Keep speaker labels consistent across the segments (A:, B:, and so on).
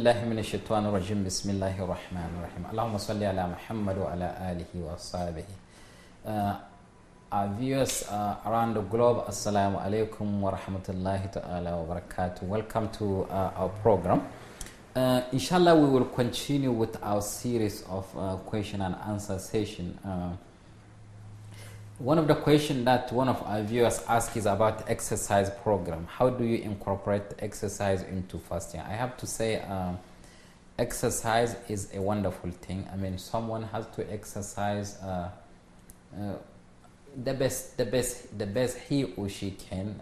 A: بالله من الشيطان الرجيم بسم الله الرحمن الرحيم اللهم صل على محمد وعلى آله وصحبه. Our viewers around the globe, Assalamu alaikum wa rahmatullahi ta'ala wa barakatuh. Welcome to our program. Inshallah, we will continue with our series of question and answer session. One of the questions that one of our viewers asked is about exercise program. How do you incorporate exercise into fasting? I have to say, exercise is a wonderful thing. I mean, someone has to exercise the best he or she can,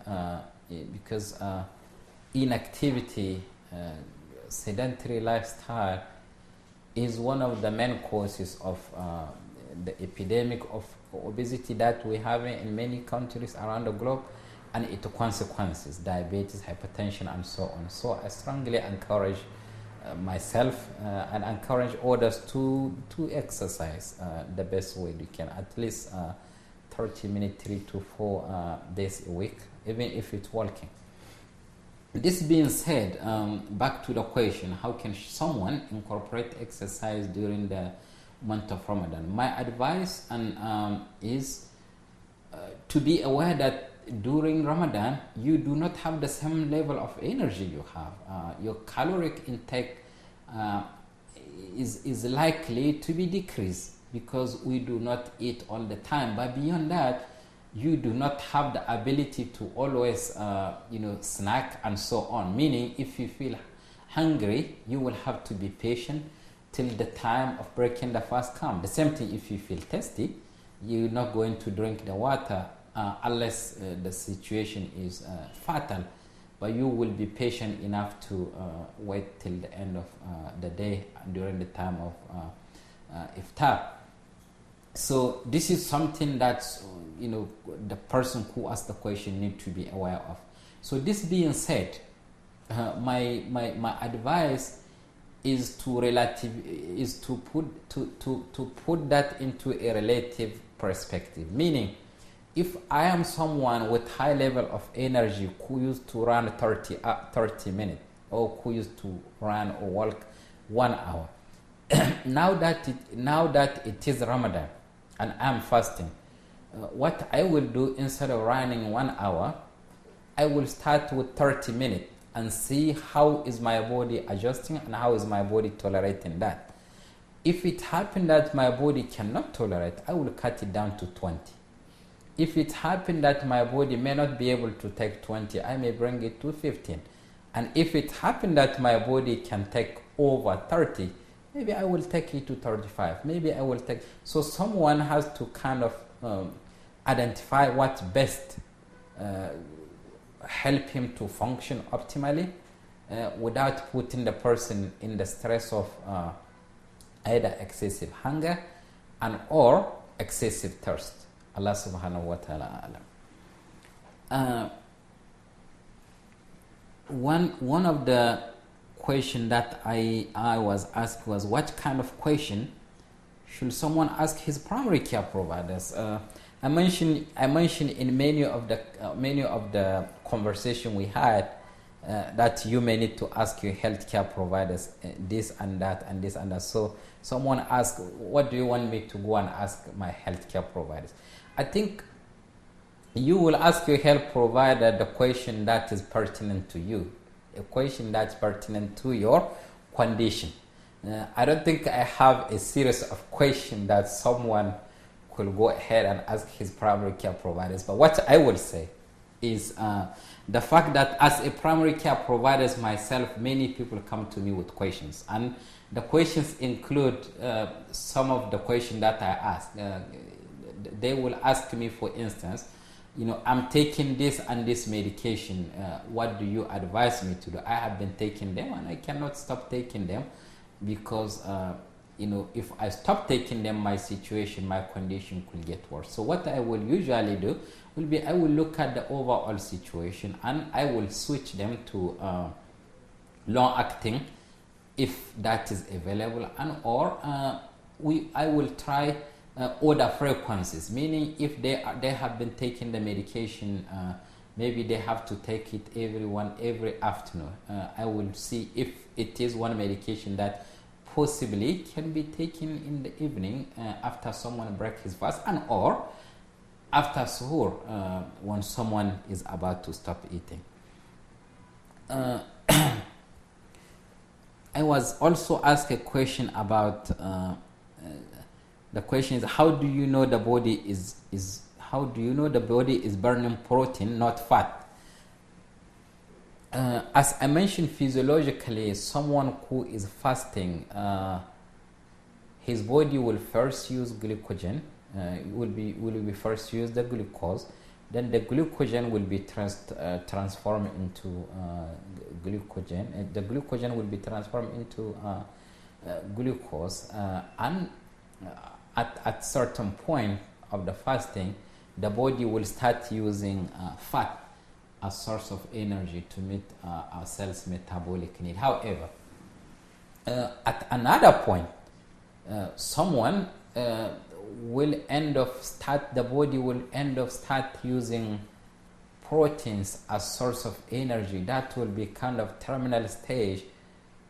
A: because inactivity, sedentary lifestyle is one of the main causes of the epidemic of obesity that we have in many countries around the globe, and its consequences, diabetes, hypertension, and so on. So I strongly encourage myself and encourage others to exercise the best way they can, at least 30 minutes, 3 to 4 days a week, even if it's walking. This being said, back to the question, how can someone incorporate exercise during the month of Ramadan? My advice is to be aware that during Ramadan you do not have the same level of energy you have. Your caloric intake is likely to be decreased because we do not eat all the time. But beyond that, you do not have the ability to always snack and so on. Meaning, if you feel hungry, you will have to be patient till the time of breaking the fast comes. The same thing if you feel thirsty, you're not going to drink the water unless the situation is fatal. But you will be patient enough to wait till the end of the day during the time of iftar. So this is something that the person who asked the question need to be aware of. So this being said, my advice is to put that into a relative perspective. Meaning, if I am someone with high level of energy who used to run 30 minutes, or who used to run or walk 1 hour, now that it is Ramadan and I'm fasting, what I will do, instead of running 1 hour, I will start with 30 minutes and see how is my body adjusting and how is my body tolerating that. If it happens that my body cannot tolerate, I will cut it down to 20. If it happens that my body may not be able to take 20, I may bring it to 15. And if it happens that my body can take over 30, maybe I will take it to 35. Maybe I will take... So someone has to kind of identify what's best, help him to function optimally without putting the person in the stress of either excessive hunger and or excessive thirst. Allah subhanahu wa ta'ala alam. One of the question that I was asked was, what kind of question should someone ask his primary care providers? I mentioned in many of the conversation we had that you may need to ask your healthcare providers this and that and this and that. So someone asked, what do you want me to go and ask my healthcare providers? I think you will ask your health provider the question that is pertinent to you, a question that's pertinent to your condition. I don't think I have a series of questions that someone could go ahead and ask his primary care providers. But what I will say is the fact that as a primary care provider myself, many people come to me with questions. And the questions include some of the questions that I ask. They will ask me, for instance, I'm taking this and this medication. What do you advise me to do? I have been taking them and I cannot stop taking them because if I stop taking them, my situation, my condition could get worse. So what I will usually do will be, I will look at the overall situation and I will switch them to long-acting if that is available, and or I will try other frequencies, meaning if they have been taking the medication maybe they have to take it every afternoon. I will see if it is one medication that possibly can be taken in the evening after someone breaks his fast, and or after suhoor when someone is about to stop eating. I was also asked a question about the question is, how do you know the body is burning protein, not fat? As I mentioned, physiologically, someone who is fasting, his body will first use glycogen. Will be first use the glucose, then the glycogen will be transformed into glycogen. The glycogen will be transformed into glucose, and at certain point of the fasting, the body will start using fat as source of energy to meet our cells' metabolic need. However, at another point, someone the body will end up start using proteins as source of energy. That will be kind of terminal stage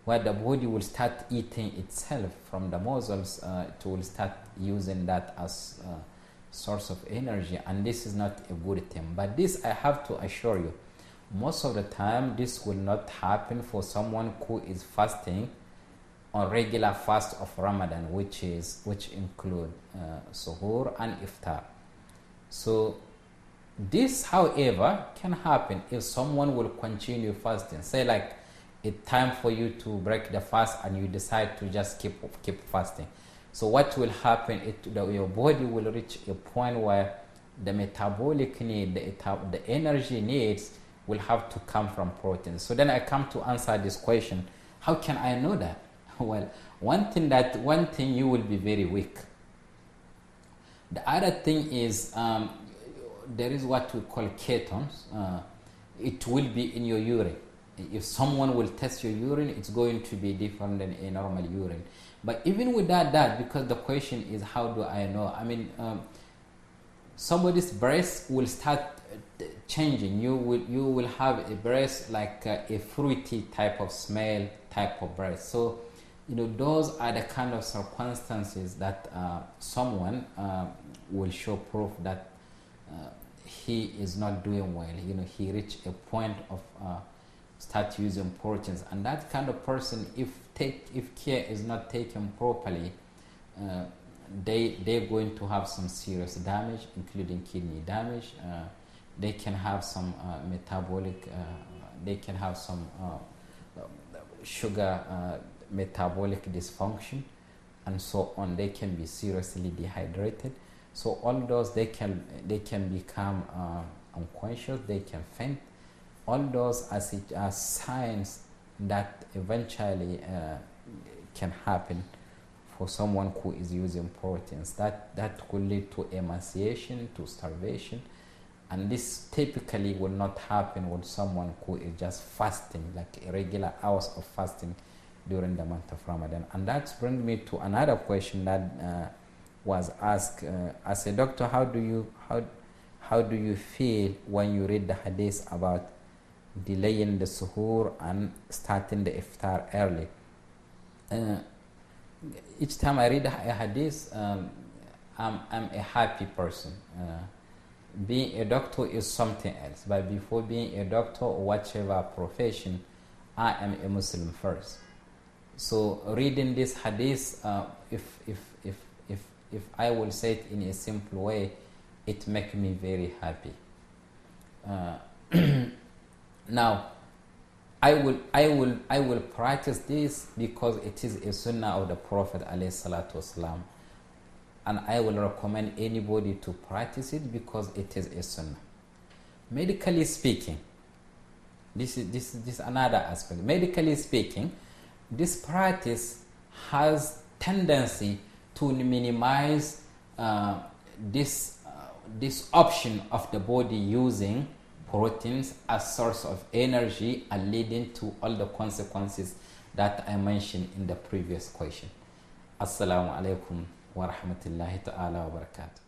A: where the body will start eating itself from the muscles. It will start using that as source of energy, and this is not a good thing. But this, I have to assure you, most of the time this will not happen for someone who is fasting on regular fast of Ramadan, which include suhoor and iftar. So this, however, can happen if someone will continue fasting. Say like it's time for you to break the fast and you decide to just keep fasting. So what will happen? Your body will reach a point where the metabolic need, the energy needs will have to come from protein. So then I come to answer this question: how can I know that? Well, one thing you will be very weak. The other thing is there is what we call ketones. It will be in your urine. If someone will test your urine, it's going to be different than a normal urine. But even without that, because the question is, how do I know? I mean, somebody's breast will start changing. You will have a breast like a fruity type of smell, type of breast. So, those are the kind of circumstances that someone will show proof that he is not doing well. He reached a point of start using proteins, and that kind of person, if care is not taken properly, they're going to have some serious damage, including kidney damage. They can have some metabolic. They can have some sugar. Metabolic dysfunction, and so on. They can be seriously dehydrated. So all those, they can become unconscious. They can faint. All those are signs that eventually can happen for someone who is using proteins. That could lead to emaciation, to starvation, and this typically will not happen with someone who is just fasting, like irregular hours of fasting during the month of Ramadan. And that brings me to another question that was asked. As a doctor, how do you feel when you read the hadith about delaying the suhoor and starting the iftar early? Each time I read a hadith, I'm a happy person. Being a doctor is something else, but before being a doctor or whichever profession, I am a Muslim first. So reading this hadith, if I will say it in a simple way, it makes me very happy. Now, I will practice this because it is a sunnah of the Prophet ﷺ, and I will recommend anybody to practice it because it is a sunnah. Medically speaking, this is another aspect. Medically speaking, this practice has tendency to minimize this option of the body using proteins as source of energy and leading to all the consequences that I mentioned in the previous question. Assalamu alaikum wa rahmatullahi ta'ala wa barakatuh.